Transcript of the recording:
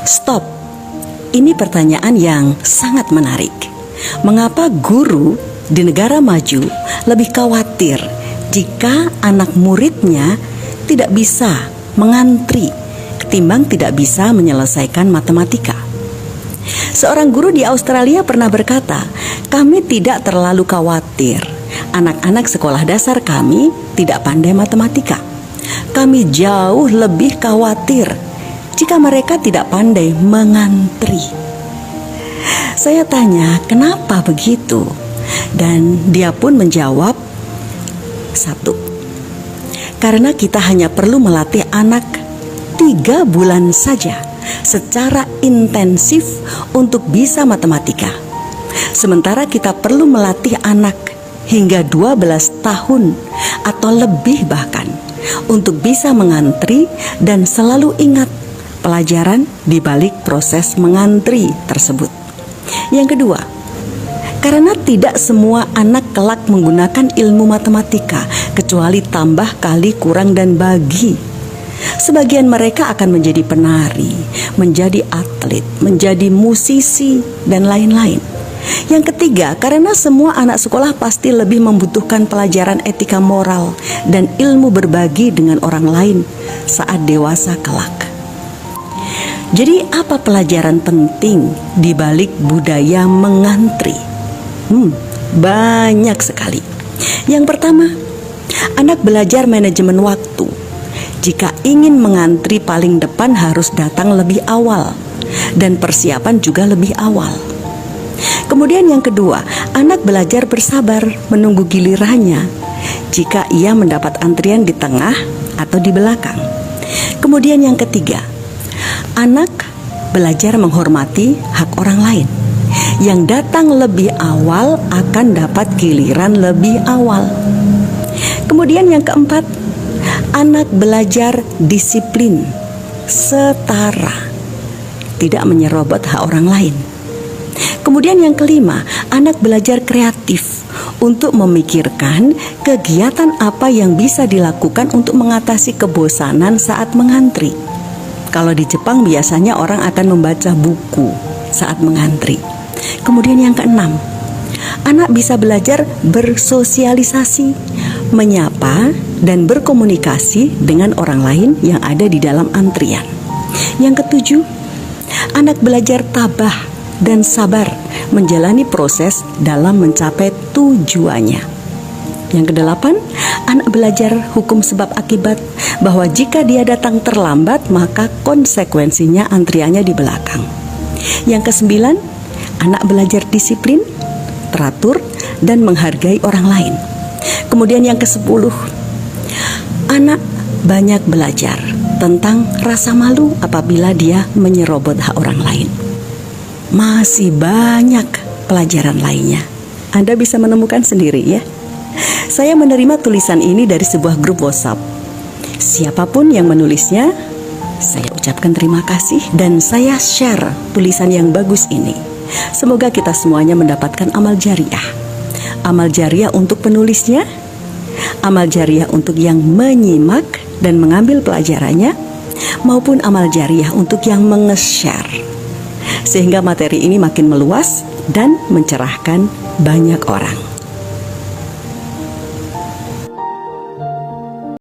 Stop. Ini pertanyaan yang sangat menarik. Mengapa guru di negara maju lebih khawatir jika anak muridnya tidak bisa mengantri ketimbang tidak bisa menyelesaikan matematika? Seorang guru di Australia pernah berkata, "Kami tidak terlalu khawatir. Anak-anak sekolah dasar kami tidak pandai matematika. Kami jauh lebih khawatir jika mereka tidak pandai mengantri." Saya tanya, kenapa begitu? Dan dia pun menjawab, satu, karena kita hanya perlu melatih anak 3 bulan saja secara intensif untuk bisa matematika. Sementara kita perlu melatih anak hingga 12 tahun atau lebih bahkan untuk bisa mengantri dan selalu ingat pelajaran di balik proses mengantri tersebut. Yang kedua, karena tidak semua anak kelak menggunakan ilmu matematika kecuali tambah, kali, kurang, dan bagi. Sebagian mereka akan menjadi penari, menjadi atlet, menjadi musisi, dan lain-lain. Yang ketiga, karena semua anak sekolah pasti lebih membutuhkan pelajaran etika moral dan ilmu berbagi dengan orang lain saat dewasa kelak. Jadi apa pelajaran penting di balik budaya mengantri? Banyak sekali. Yang pertama, anak belajar manajemen waktu. Jika ingin mengantri paling depan harus datang lebih awal dan persiapan juga lebih awal. Kemudian yang kedua, anak belajar bersabar menunggu gilirannya jika ia mendapat antrian di tengah atau di belakang. Kemudian yang ketiga, anak belajar menghormati hak orang lain. Yang datang lebih awal akan dapat giliran lebih awal. Kemudian yang keempat, anak belajar disiplin, setara, tidak menyerobot hak orang lain. Kemudian yang kelima, anak belajar kreatif untuk memikirkan kegiatan apa yang bisa dilakukan untuk mengatasi kebosanan saat mengantri. Kalau di Jepang biasanya orang akan membaca buku saat mengantri. Kemudian yang keenam, anak bisa belajar bersosialisasi, menyapa dan berkomunikasi dengan orang lain yang ada di dalam antrian. Yang ketujuh, anak belajar tabah dan sabar menjalani proses dalam mencapai tujuannya. Yang kedelapan, anak belajar hukum sebab akibat, bahwa jika dia datang terlambat maka konsekuensinya antriannya di belakang. Yang kesembilan, anak belajar disiplin, teratur, dan menghargai orang lain. Kemudian yang kesepuluh, anak banyak belajar tentang rasa malu apabila dia menyerobot hak orang lain. Masih banyak pelajaran lainnya. Anda bisa menemukan sendiri ya. Saya menerima tulisan ini dari sebuah grup WhatsApp. Siapapun yang menulisnya, saya ucapkan terima kasih dan saya share tulisan yang bagus ini. Semoga kita semuanya mendapatkan amal jariah. Amal jariah untuk penulisnya, amal jariah untuk yang menyimak dan mengambil pelajarannya, maupun amal jariah untuk yang menge-share. Sehingga materi ini makin meluas dan mencerahkan banyak orang.